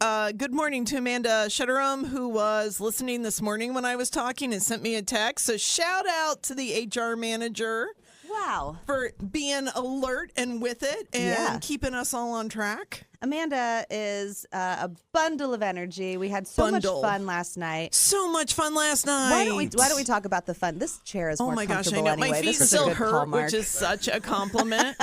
Good morning to Amanda Shutterum, who was listening this morning when I was talking and sent me a text. So shout out to the HR manager. Wow. For being alert and with it and keeping us all on track. Amanda is a bundle of energy. We had so much fun last night. So much fun last night. Why don't we talk about the fun? This chair is more comfortable I know. anyway. My feet this still is a good hurt, hallmark. which is such a compliment.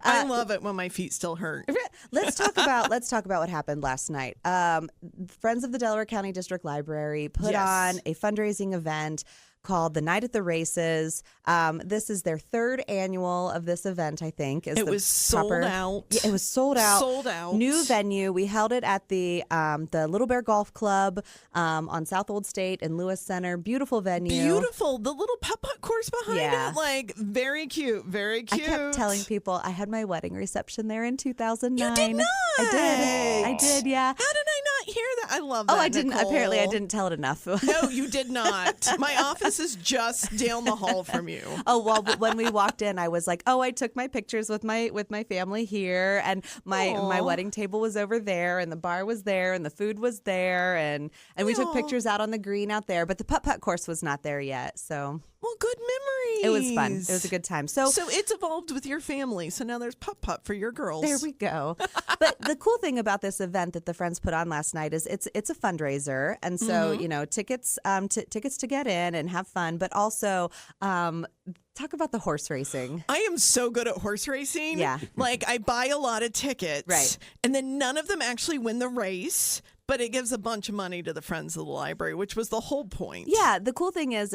I love it when my feet still hurt. Let's talk about what happened last night. Friends of the Delaware County District Library put on a fundraising event called the Night at the Races. This is their third annual of this event, I think. It was sold out. Yeah, it was sold out. Sold out. New venue. We held it at the Little Bear Golf Club on South Old State and Lewis Center. Beautiful venue. Beautiful. The little putt-putt course behind it. Like, very cute. Very cute. I kept telling people I had my wedding reception there in 2009. You did not. I did, yeah. How did I not hear that? I love that, I didn't. Nicole. Apparently, I didn't tell it enough. No, you did not. My office is just down the hall from you. Oh, well, when we walked in, I was like, I took my pictures with my family here, and my wedding table was over there, and the bar was there, and the food was there, and we took pictures out on the green out there, but the putt-putt course was not there yet, so. Well, good memories. It was fun. It was a good time. So it's evolved with your family. So now there's putt-putt for your girls. There we go. But the cool thing about this event that the friends put on last night is it's a fundraiser. And so, tickets to get in and have fun, but also talk about the horse racing. I am so good at horse racing. Yeah. Like, I buy a lot of tickets. Right. And then none of them actually win the race. But it gives a bunch of money to the Friends of the Library, which was the whole point. Yeah, the cool thing is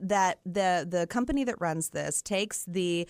that the company that runs this takes the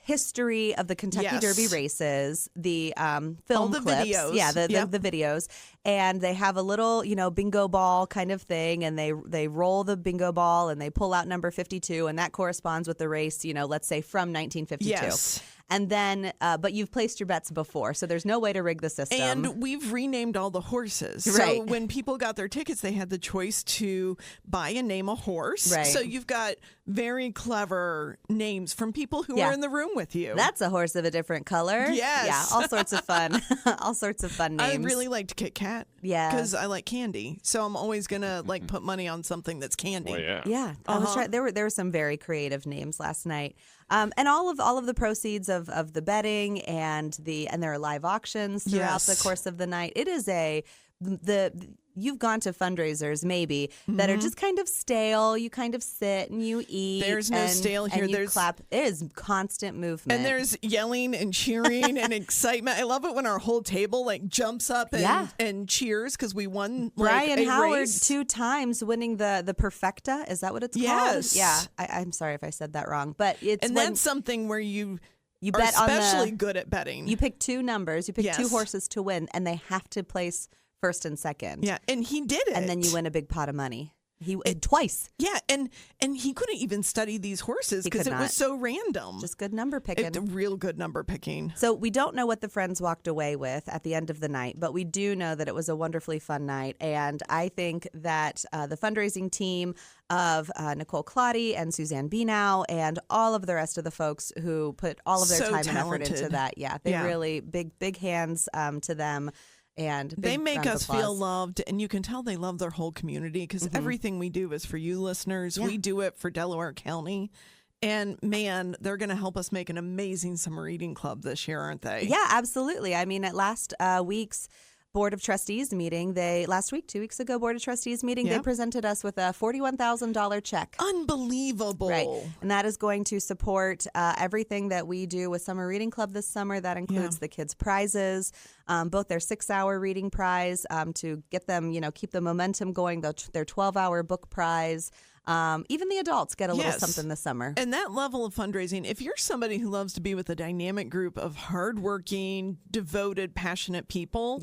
history of the Kentucky Derby races, the film clips, videos. The videos, and they have a little bingo ball kind of thing, and they roll the bingo ball and they pull out number 52, and that corresponds with the race. Let's say from 1952. Yes. And then, but you've placed your bets before, so there's no way to rig the system. And we've renamed all the horses. Right. So when people got their tickets, they had the choice to buy and name a horse. Right. So you've got very clever names from people who are in the room with you. That's a horse of a different color. Yes. Yeah, all sorts of fun. All sorts of fun names. I really liked Kit Kat. Yeah. Because I like candy. So I'm always going to put money on something that's candy. Oh, yeah. Yeah. I was trying. There were some very creative names last night. And all of the proceeds of the betting and there are live auctions throughout the course of the night. It is you've gone to fundraisers maybe that are just kind of stale. You kind of sit and you eat. There's no stale here. And you there's clap. It is constant movement. And there's yelling and cheering and excitement. I love it when our whole table jumps up and cheers because we won. Brian Howard race. 2 times winning the Perfecta. Is that what it's called? Yes. Yeah. I'm sorry if I said that wrong, but it's that's something where you are bet especially good at betting. You pick 2 numbers. You pick 2 horses to win, and they have to place first and second. Yeah, and he did it. And then you win a big pot of money. Twice. Yeah, and he couldn't even study these horses because it was so random. Just good number picking. Real good number picking. So we don't know what the friends walked away with at the end of the night, but we do know that it was a wonderfully fun night. And I think that the fundraising team of Nicole Claudy and Suzanne Benow and all of the rest of the folks who put all of their time and effort into that. Yeah, they really, big hands to them. And they make us feel loved, and you can tell they love their whole community because everything we do is for you listeners. Yeah. We do it for Delaware County. And man, they're going to help us make an amazing summer reading club this year, aren't they? Yeah, absolutely. I mean, at last week's Board of Trustees meeting, 2 weeks ago, Board of Trustees meeting, they presented us with a $41,000 check. Unbelievable. Right. And that is going to support everything that we do with Summer Reading Club this summer. That includes the kids' prizes, both their 6-hour reading prize to get them, keep the momentum going, their 12-hour book prize. Even the adults get a little something this summer. And that level of fundraising, if you're somebody who loves to be with a dynamic group of hardworking, devoted, passionate people,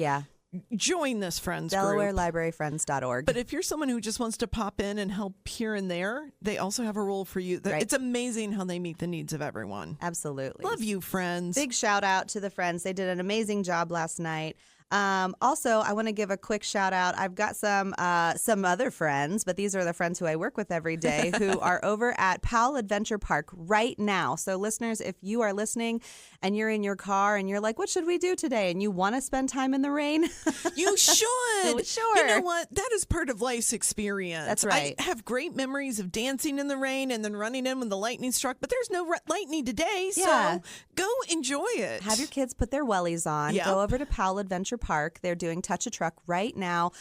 join this friends group. DelawareLibraryFriends.org. But if you're someone who just wants to pop in and help here and there, they also have a role for you. It's amazing how they meet the needs of everyone. Absolutely. Love you, friends. Big shout out to the friends. They did an amazing job last night. Also, I want to give a quick shout out. I've got some other friends, but these are the friends who I work with every day who are over at Powell Adventure Park right now. So listeners, if you are listening and you're in your car and you're like, what should we do today? And you want to spend time in the rain? You should. Sure. You know what? That is part of life's experience. That's right. I have great memories of dancing in the rain and then running in when the lightning struck, but there's no lightning today, so go enjoy it. Have your kids put their wellies on. Yep. Go over to Powell Adventure Park. They're doing Touch a Truck right now.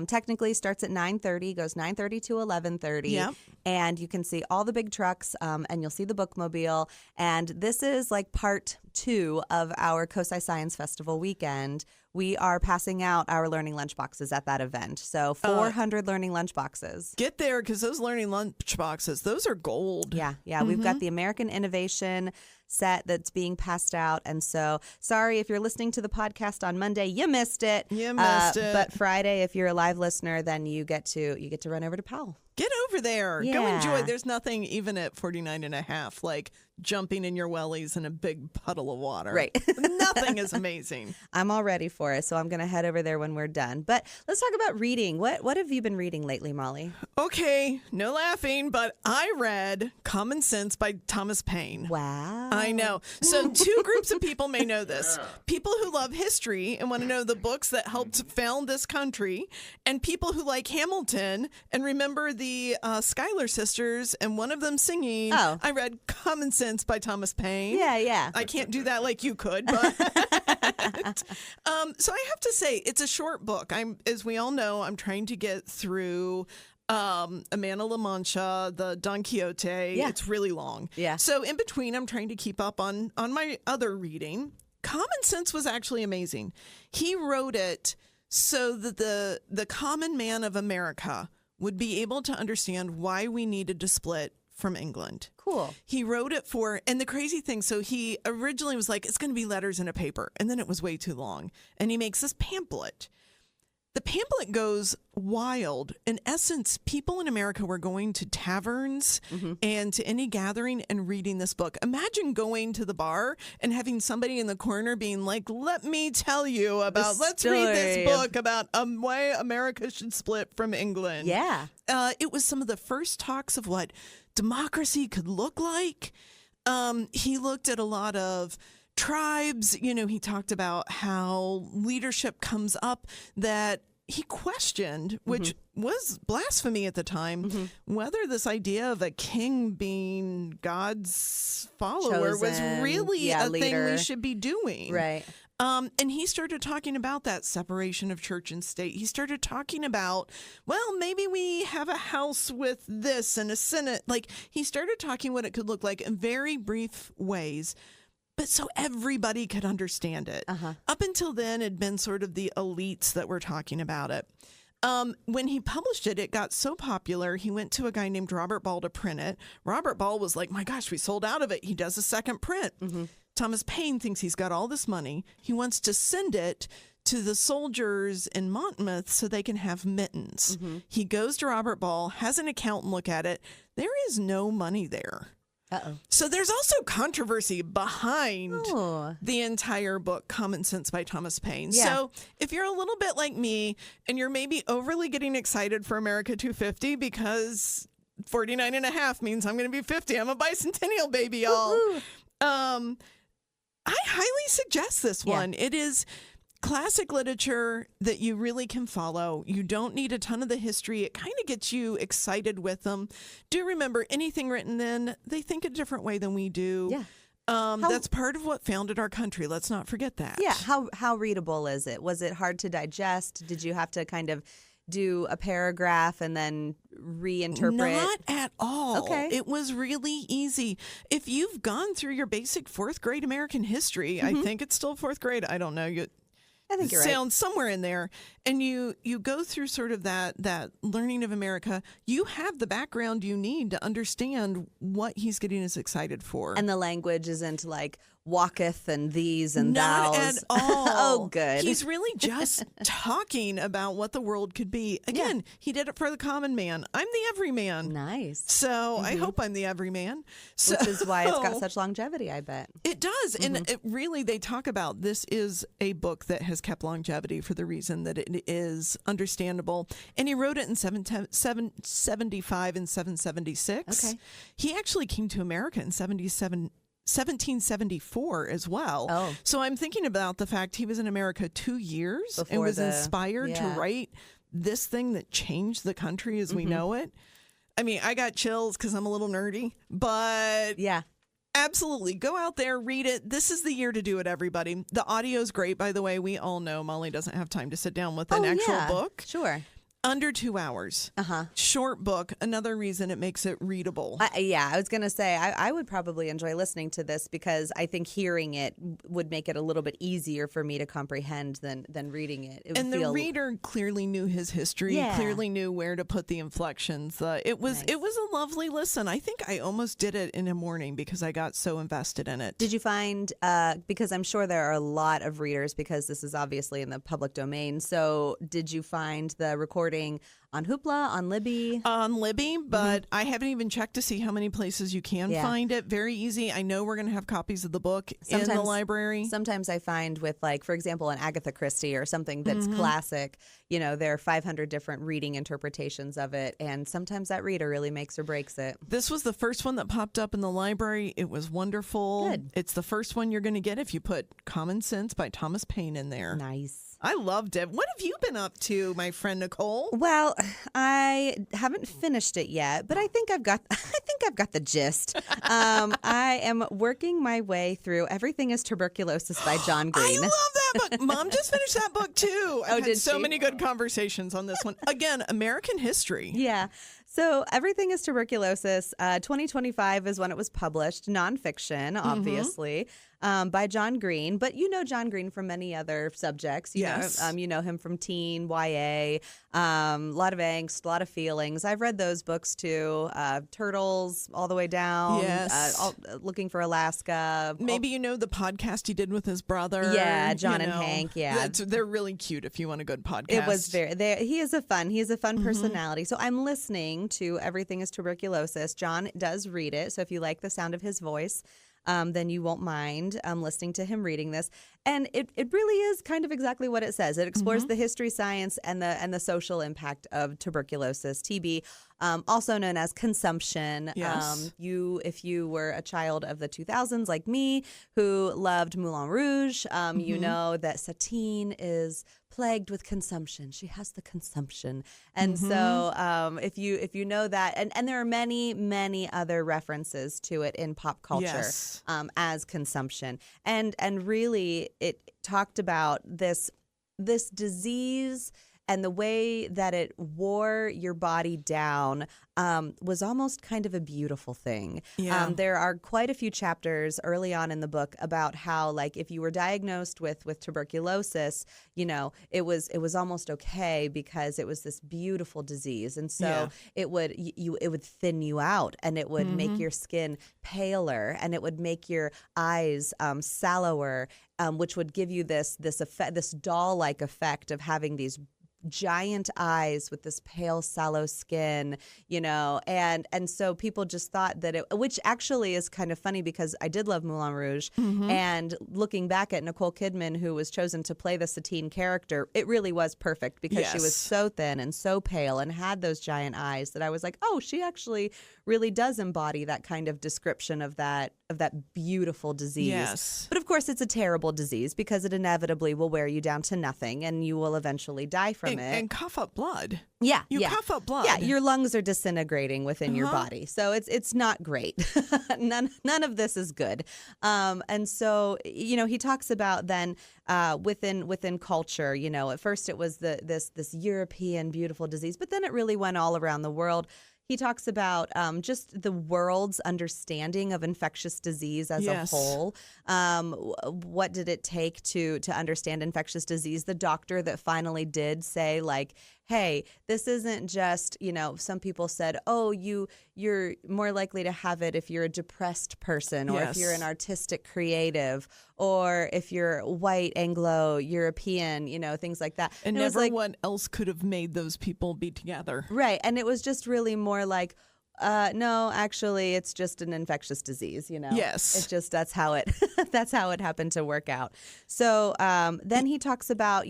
Technically starts at 9:30, goes 9:30 to 11:30. Yep. And you can see all the big trucks, and you'll see the bookmobile. And this is like part 2 of our Cosi Science Festival weekend. We are passing out our learning lunchboxes at that event. So 400 learning lunchboxes. Get there, because those learning lunchboxes, those are gold. Yeah. We've got the American Innovation set that's being passed out. And so, sorry if you're listening to the podcast on Monday, you missed it. But Friday, if you're a live listener, then you get to run over to Powell. Get over there. Yeah. Go enjoy. There's nothing, even at 49.5, like jumping in your wellies in a big puddle of water. Right. Nothing is amazing. I'm all ready for it, so I'm going to head over there when we're done. But let's talk about reading. What have you been reading lately, Molly? Okay, no laughing, but I read Common Sense by Thomas Paine. Wow. I know. So 2 groups of people may know this. People who love history and want to know the books that helped found this country, and people who like Hamilton and remember the Schuyler sisters and one of them singing. Oh. I read Common Sense by Thomas Paine. Yeah. I can't do that like you could, but so I have to say it's a short book. As we all know, I'm trying to get through A Man of La Mancha, the Don Quixote. Yeah. It's really long. Yeah. So in between, I'm trying to keep up on my other reading. Common Sense was actually amazing. He wrote it so that the common man of America would be able to understand why we needed to split from England. Cool. He wrote it and the crazy thing, so he originally was like, it's going to be letters in a paper, and then it was way too long. And he makes this pamphlet. The pamphlet goes wild. In essence, people in America were going to taverns and to any gathering and reading this book. Imagine going to the bar and having somebody in the corner being like, let me tell you about, let's read this book about why America should split from England. Yeah. It was some of the first talks of what democracy could look like. He looked at a lot of tribes. He talked about how leadership comes up that he questioned, which was blasphemy at the time, whether this idea of a king being God's follower was really a thing we should be doing. Right. And he started talking about that separation of church and state. He started talking about, well, maybe we have a house with this and a Senate. Like, he started talking what it could look like in very brief ways, but so everybody could understand it. Up until then, it had been sort of the elites that were talking about it. When he published it, it got so popular, he went to a guy named Robert Ball to print it. Robert Ball was like, my gosh, we sold out of it. He does a second print. Thomas Paine thinks he's got all this money. He wants to send it to the soldiers in Monmouth so they can have mittens. He goes to Robert Ball, has an accountant look at it. There is no money there. So there's also controversy behind the entire book, Common Sense by Thomas Paine. Yeah. So if you're a little bit like me and you're maybe overly getting excited for America 250 because 49.5 means I'm going to be 50. I'm a bicentennial baby, y'all. I highly suggest this one. It is classic literature that you really can follow. You don't need a ton of the history. It kind of gets you excited with them. Do remember, anything written then, they think a different way than we do. Yeah. That's part of what founded our country. Let's not forget that. Yeah. How readable is it? Was it hard to digest? Did you have to kind of do a paragraph and then reinterpret? Not at all. Okay. It was really easy. If you've gone through your basic 4th grade American history, I think it's still 4th grade. I don't know. I think you're right. Sounds somewhere in there, and you go through sort of that learning of America. You have the background you need to understand what he's getting us excited for. And the language isn't like walketh and these and Not thous. at all. Oh, good. He's really just talking about what the world could be. Again, he did it for the common man. I'm the everyman. Nice. So I hope I'm the everyman. So, Which is why it's got such longevity, I bet. It does. And it really, they talk about this is a book that has kept longevity for the reason that it is understandable. And he wrote it in 775 and 776. Okay. He actually came to America in 1774 as well. Oh. So I'm thinking about the fact he was in America 2 years and Before was inspired to yeah. write this thing that changed the country as we know it. I mean, I got chills because I'm a little nerdy, but Yeah. absolutely. Go out there, read it. This is the year to do it, everybody. The audio's great, by the way. We all know Molly doesn't have time to sit down with an actual book. Sure. Under 2 hours. Short book. Another reason it makes it readable. I was going to say, I would probably enjoy listening to this because I think hearing it would make it a little bit easier for me to comprehend than reading it. And the reader clearly knew his history, clearly knew where to put the inflections. It was a lovely listen. I think I almost did it in a morning because I got so invested in it. Did you find, because I'm sure there are a lot of readers because this is obviously in the public domain, so did you find the recording on Hoopla, on Libby? On Libby, but I haven't even checked to see how many places you can find it. Very easy. I know we're going to have copies of the book in the library. Sometimes I find with, like, for example, an Agatha Christie or something that's classic, you know, there are 500 different reading interpretations of it, and sometimes that reader really makes or breaks it. This was the first one that popped up in the library. It was wonderful. Good. It's the first one you're going to get if you put Common Sense by Thomas Paine in there. Nice. I loved it. What have you been up to, my friend Nicole? Well, I haven't finished it yet, but I think I've got the gist. I am working my way through Everything is Tuberculosis by John Green. I love that book. Mom just finished that book too. I've had so she? many good conversations on this one. Again, American history. Yeah. So Everything is Tuberculosis. 2025 is when it was published. Nonfiction, obviously, by John Green. But you know John Green from many other subjects. You know, you know him from teen, YA, a lot of angst, a lot of feelings. I've read those books too. Turtles all the way down. Yes. Looking for Alaska. Maybe you know the podcast he did with his brother. Yeah, John and Hank. Yeah, they're really cute if you want a good podcast. It was he is a fun personality. So I'm listening to Everything is Tuberculosis. John does read it. So if you like the sound of his voice, then you won't mind listening to him reading this. And it really is kind of exactly what it says. It explores the history, science, and the social impact of tuberculosis, TB, also known as consumption. Yes. If you were a child of the 2000s like me who loved Moulin Rouge, you know that Satine is plagued with consumption. She has the consumption. And so if you know that, and there are many other references to it in pop culture as consumption. And really it talked about this disease and the way that it wore your body down was almost kind of a beautiful thing. Yeah. There are quite a few chapters early on in the book about how, like, if you were diagnosed with tuberculosis, you know, it was almost okay because it was this beautiful disease, and so it would thin you out, and it would make your skin paler, and it would make your eyes sallower, which would give you this effect, this doll-like effect of having these giant eyes with this pale, sallow skin, you know, and so people just thought that which actually is kind of funny because I did love Moulin Rouge, and looking back at Nicole Kidman, who was chosen to play the Satine character, it really was perfect because she was so thin and so pale and had those giant eyes that I was like, oh, she actually really does embody that kind of description of that beautiful disease. Yes. But of course, it's a terrible disease because it inevitably will wear you down to nothing, and you will evenally die from it. And cough up blood. Yeah, you cough up blood. Yeah, your lungs are disintegrating within your body, so it's not great. None of this is good. And so, you know, he talks about then within culture. You know, at first it was this European beautiful disease, but then it really went all around the world. He talks about just the world's understanding of infectious disease as a whole. What did it take to understand infectious disease? The doctor that finally did say, like, hey, this isn't just, some people said, oh, you're more likely to have it if you're a depressed person, or if you're an artistic creative, or if you're white, Anglo, European, things like that. And everyone else could have made those people be together. Right. And it was just really more like, no, actually, it's just an infectious disease, Yes. It's just that's how it happened to work out. So then he talks about,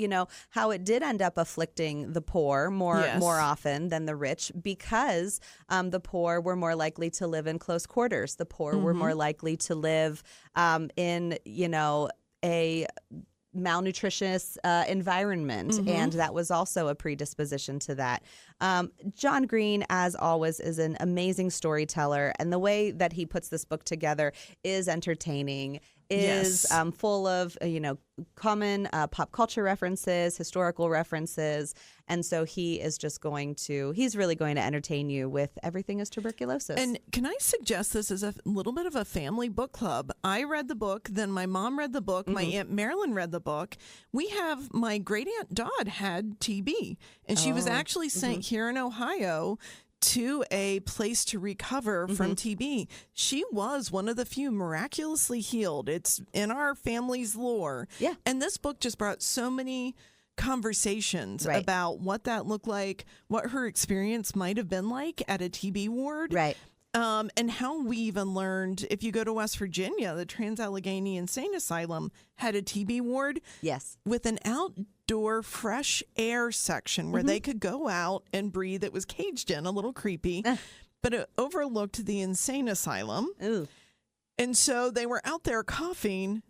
how it did end up afflicting the poor more often than the rich, because the poor were more likely to live in close quarters. The poor were more likely to live in, a malnutritious environment, and that was also a predisposition to that. John Green, as always, is an amazing storyteller, and the way that he puts this book together is entertaining, is full of common pop culture references, historical references, and so he's really going to entertain you with Everything is Tuberculosis. And can I suggest this as a little bit of a family book club? I read the book, then my mom read the book, my Aunt Marilyn read the book. My great aunt Dot had TB, and she was actually sent here in Ohio to a place to recover from TB. She was one of the few miraculously healed. It's in our family's lore. Yeah. And this book just brought so many conversations about what that looked like, what her experience might have been like at a TB ward. Right. And how we even learned, if you go to West Virginia, the Trans-Allegheny Insane Asylum had a TB ward. Yes. With an outdoor fresh air section where they could go out and breathe. It was caged in, a little creepy, but it overlooked the insane asylum. Ooh. And so they were out there coughing,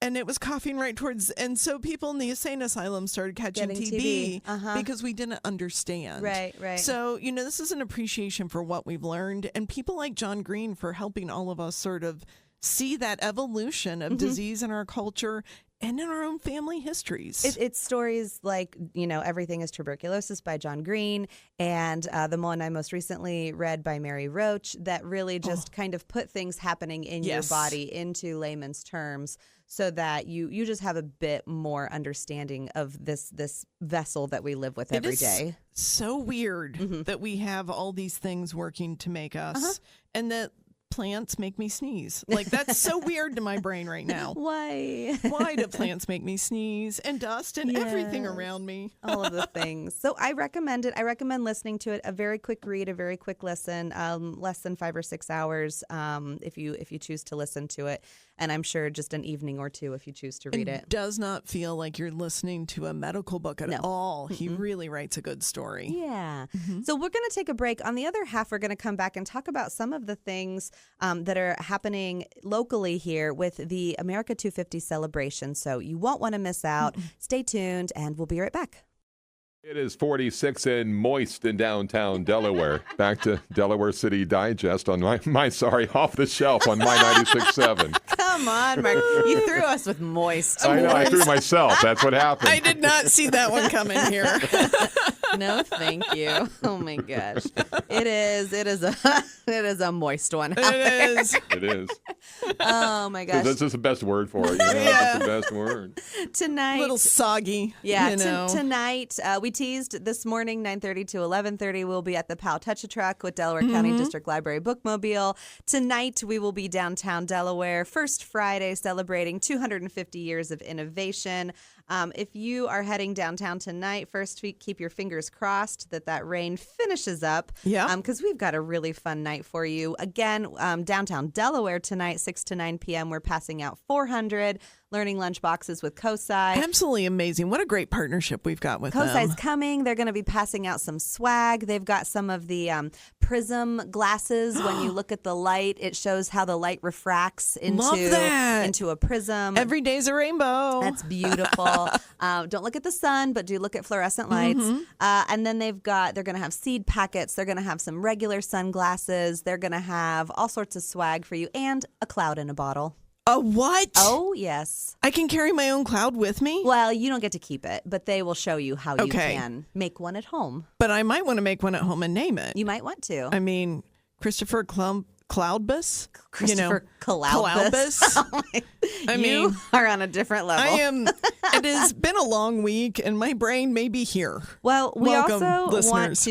and it was coughing right towards, and so people in the insane asylum started catching TB because we didn't understand. Right. So, this is an appreciation for what we've learned, and people like John Green for helping all of us sort of see that evolution of disease in our culture and in our own family histories. It's stories like, Everything is Tuberculosis by John Green, and the one I most recently read by Mary Roach that really just kind of put things happening in your body into layman's terms, so that you just have a bit more understanding of this vessel that we live with every day. So weird that we have all these things working to make us, and that plants make me sneeze. Like, that's so weird to my brain right now. Why do plants make me sneeze, and dust and everything around me? All of the things. So I recommend it. I recommend listening to it. A very quick read, a very quick listen, less than 5 or 6 hours if you choose to listen to it. And I'm sure just an evening or two if you choose to read it. Does not feel like you're listening to a medical book at all. He really writes a good story. Yeah. So we're going to take a break. On the other half, we're going to come back and talk about some of the things that are happening locally here with the America 250 celebration. So you won't want to miss out. Stay tuned, and we'll be right back. It is 46 and moist in downtown Delaware. Back to Delaware City Digest on off the shelf on my 96.7. Come on, Mark. You threw us with moist. I know, I threw myself. That's what happened. I did not see that one coming here. No, thank you. Oh my gosh. It is a moist one. It is. Oh my gosh. That's just the best word for it. That's the best word. Tonight. A little soggy. Yeah. Tonight, we teased this morning, 9:30 to 11:30. We'll be at the Powell Touch-A-Truck with Delaware County District Library Bookmobile. Tonight, we will be downtown Delaware. First Friday, celebrating 250 years of innovation. If you are heading downtown tonight, first week, keep your fingers crossed that rain finishes up. Yeah. Because we've got a really fun night for you. Again, downtown Delaware tonight, 6 to 9 p.m. We're passing out 400 learning lunchboxes with COSI. Absolutely amazing. What a great partnership we've got with COSI's them. coming. They're going to be passing out some swag. They've got some of the prism glasses. When you look at the light, it shows how the light refracts into a prism. Every day's a rainbow. That's beautiful. Don't look at the sun, but do look at fluorescent lights. And then they're going to have seed packets. They're going to have some regular sunglasses. They're going to have all sorts of swag for you, and a cloud in a bottle. A what? Oh, yes. I can carry my own cloud with me? Well, you don't get to keep it, but they will show you how you can make one at home. But I might want to make one at home and name it. You might want to. I mean, Christopher Cloudbus. Christopher Columbus. You are on a different level. I am. It has been a long week, and my brain may be here. Well, we Welcome, also listeners.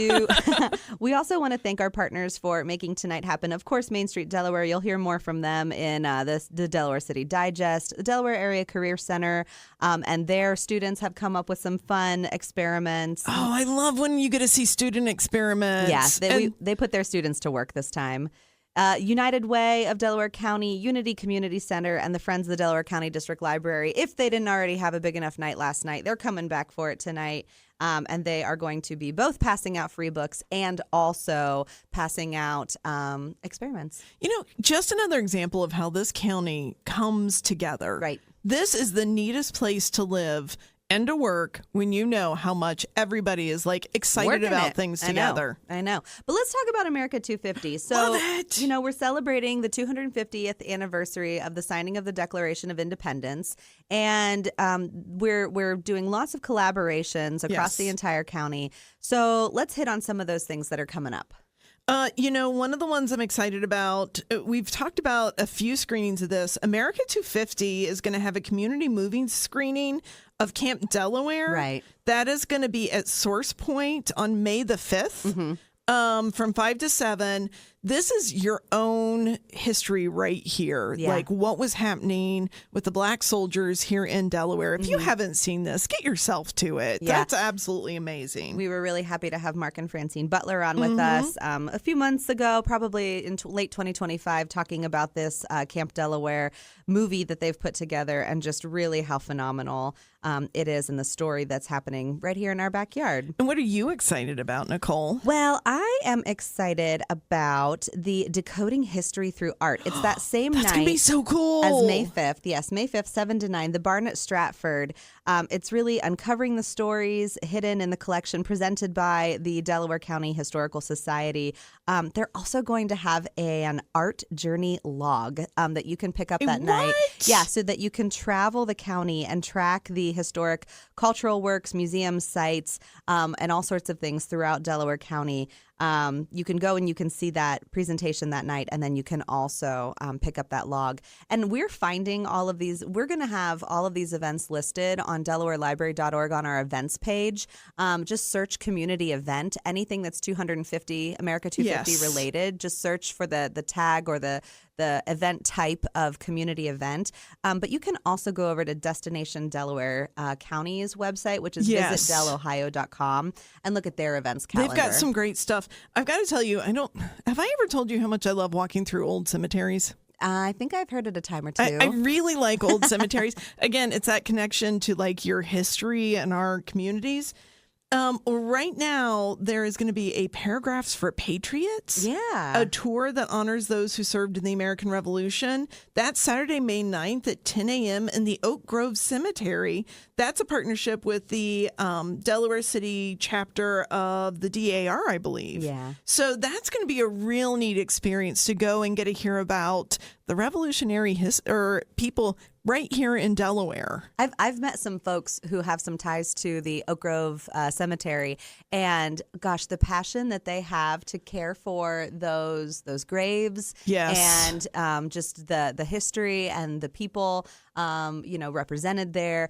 want to thank our partners for making tonight happen. Of course, Main Street Delaware. You'll hear more from them in the Delaware City Digest, the Delaware Area Career Center, and their students have come up with some fun experiments. Oh, I love when you get to see student experiments. Yes, they put their students to work this time. United Way of Delaware County, Unity Community Center, and the Friends of the Delaware County District Library. If they didn't already have a big enough night last night, they're coming back for it tonight. And they are going to be both passing out free books and also passing out experiments. Just another example of how this county comes together. Right. This is the neatest place to live and to work when you know how much everybody is excited Working about it. things together. I know. But let's talk about America 250. So, Love it. We're celebrating the 250th anniversary of the signing of the Declaration of Independence. And we're doing lots of collaborations across the entire county. So let's hit on some of those things that are coming up. One of the ones I'm excited about, we've talked about a few screenings of this. America 250 is going to have a community movie screening of Camp Delaware. Right. That is going to be at Source Point on May the 5th. From 5 to 7. This is your own history right here. Yeah. What was happening with the black soldiers here in Delaware. If you haven't seen this, get yourself to it. Yeah. That's absolutely amazing. We were really happy to have Mark and Francine Butler on with us a few months ago, probably in late 2025, talking about this Camp Delaware movie that they've put together and just really how phenomenal it is and the story that's happening right here in our backyard. And what are you excited about, Nicole? Well, I am excited about the Decoding History Through Art. It's that same That's night. going to be so cool. As May 5th. Yes, May 5th, 7 to 9, the Barn at Stratford. It's really uncovering the stories hidden in the collection presented by the Delaware County Historical Society. They're also going to have an art journey log that you can pick up that night. Yeah, so that you can travel the county and track the historic cultural works, museum sites, and all sorts of things throughout Delaware County. You can go and you can see that presentation that night, and then you can also pick up that log. And we're finding all of these. We're going to have all of these events listed on DelawareLibrary.org on our events page. Just search community event, anything that's 250, America 250 related. Just search for the tag or the event type of community event. But you can also go over to Destination Delaware County's website, which is visitdelohio.com, and look at their events calendar. They've got some great stuff. I've got to tell you, have I ever told you how much I love walking through old cemeteries? I think I've heard it a time or two. I really like old cemeteries. Again, it's that connection to your history and our communities. Right now, there is going to be a Paragraphs for Patriots. Yeah. A tour that honors those who served in the American Revolution. That's Saturday, May 9th at 10 a.m. in the Oak Grove Cemetery. That's a partnership with the Delaware City chapter of the DAR, I believe. Yeah. So that's going to be a real neat experience to go and get to hear about the revolutionary people right here in Delaware. I've met some folks who have some ties to the Oak Grove Cemetery, and gosh, the passion that they have to care for those graves, yes, and just the history and the people, represented there.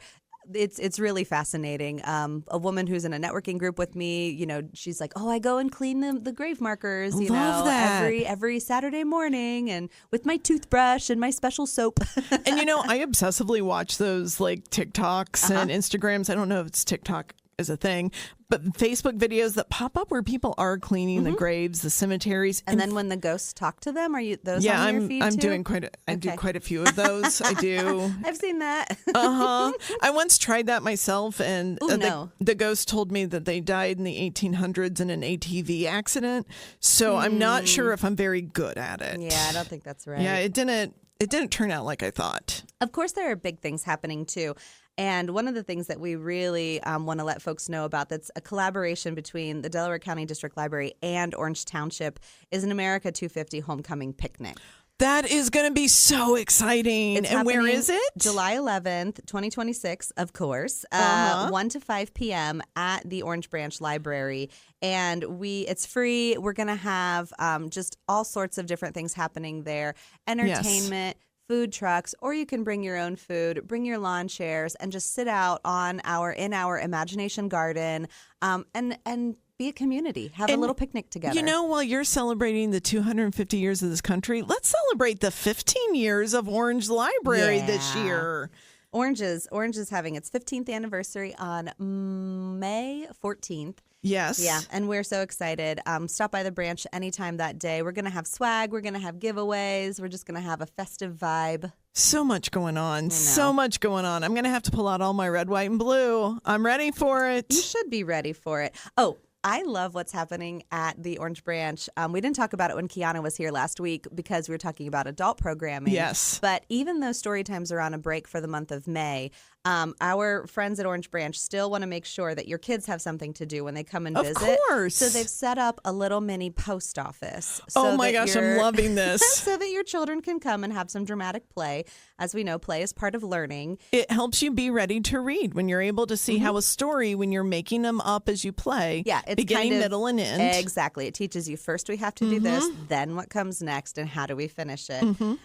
It's really fascinating. A woman who's in a networking group with me, she's like, "Oh, I go and clean the grave markers, Love that. every Saturday morning, and with my toothbrush and my special soap." And I obsessively watch those TikToks and Instagrams. I don't know if it's TikTok is a thing, but Facebook videos that pop up where people are cleaning the graves, the cemeteries, and then when the ghosts talk to them, are you those on your feed I'm too? doing I do quite a few of those. I do. I've seen that. I once tried that myself, and the ghost told me that they died in the 1800s in an ATV accident. So I'm not sure if I'm very good at it. Yeah, I don't think that's right. Yeah, it didn't turn out like I thought. Of course, there are big things happening too. And one of the things that we really want to let folks know about that's a collaboration between the Delaware County District Library and Orange Township is an America 250 homecoming picnic. That is going to be so exciting. And where is it? July 11th, 2026, of course, 1 to 5 p.m. at the Orange Branch Library. And it's free. We're going to have just all sorts of different things happening there. Entertainment, food trucks, or you can bring your own food, bring your lawn chairs, and just sit out in our imagination garden and be a community. Have a little picnic together. You know, while you're celebrating the 250 years of this country, let's celebrate the 15 years of Orange Library this year. Orange is having its 15th anniversary on May 14th. Yes. Yeah, and we're so excited. Stop by the branch anytime that day. We're going to have swag. We're going to have giveaways. We're just going to have a festive vibe. So much going on. So much going on. I'm going to have to pull out all my red, white, and blue. I'm ready for it. You should be ready for it. Oh, I love what's happening at the Orange Branch. We didn't talk about it when Kiana was here last week because we were talking about adult programming. Yes. But even though story times are on a break for the month of May, our friends at Orange Branch still want to make sure that your kids have something to do when they come and visit. Of course. So they've set up a little mini post office. Oh my gosh, I'm loving this. So that your children can come and have some dramatic play. As we know, play is part of learning. It helps you be ready to read when you're able to see how a story, when you're making them up as you play, it's beginning, middle, and end. Exactly. It teaches you first we have to do this, then what comes next, and how do we finish it.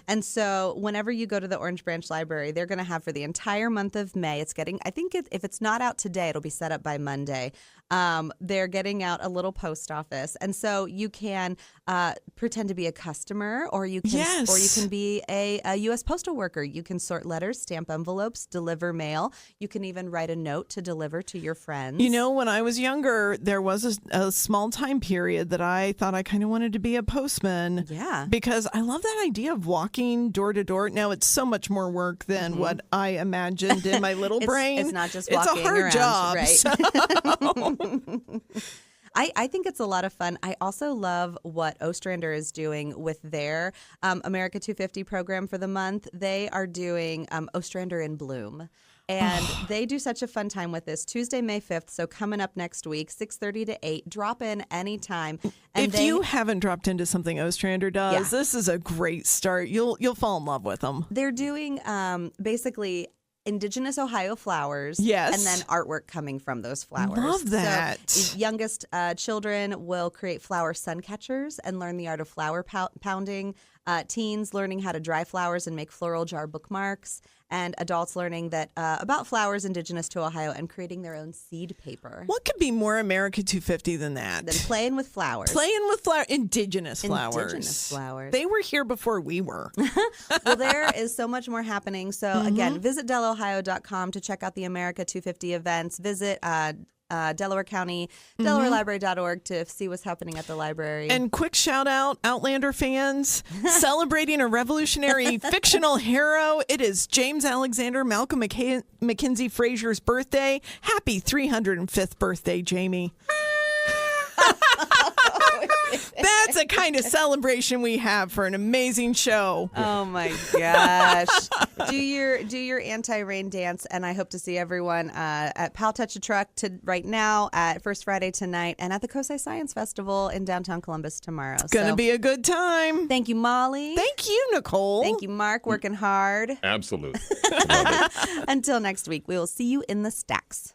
And so whenever you go to the Orange Branch Library, they're going to have for the entire month of May, if it's not out today, it'll be set up by Monday. They're getting out a little post office. And so you can pretend to be a customer, or you can be a U.S. postal worker. You can sort letters, stamp envelopes, deliver mail. You can even write a note to deliver to your friends. You know, when I was younger, there was a small time period that I thought I kind of wanted to be a postman. Yeah. Because I love that idea of walking door to door. Now, it's so much more work than what I imagined in my little brain. It's not just walking around. It's a hard job. Right. I think it's a lot of fun. I also love what Ostrander is doing with their America 250 program for the month. They are doing Ostrander in Bloom. And they do such a fun time with this. Tuesday, May 5th, so coming up next week, 6:30 to 8. Drop in anytime. And if you haven't dropped into something Ostrander does, this is a great start. You'll fall in love with them. They're doing basically Indigenous Ohio flowers, yes, and then artwork coming from those flowers. Love that. So youngest children will create flower sun catchers and learn the art of flower pounding. Teens learning how to dry flowers and make floral jar bookmarks, and adults learning that about flowers indigenous to Ohio and creating their own seed paper. What could be more America 250 than that? Than playing with flowers. Playing with indigenous flowers. Indigenous flowers. They were here before we were. Well, there is so much more happening. So again, visit DelOhio.com to check out the America 250 events. Visit Delaware County, DelawareLibrary.org to see what's happening at the library. And quick shout out, Outlander fans, celebrating a revolutionary fictional hero. It is James Alexander Malcolm Mackenzie Frazier's birthday. Happy 305th birthday, Jamie. That's a kind of celebration we have for an amazing show. Oh my gosh. Do your anti-rain dance, and I hope to see everyone at Pal Touch a Truck right now, at First Friday tonight, and at the Kosai Science Festival in downtown Columbus tomorrow. It's going to be a good time. Thank you, Molly. Thank you, Nicole. Thank you, Mark, working hard. Absolutely. Until next week, we will see you in the stacks.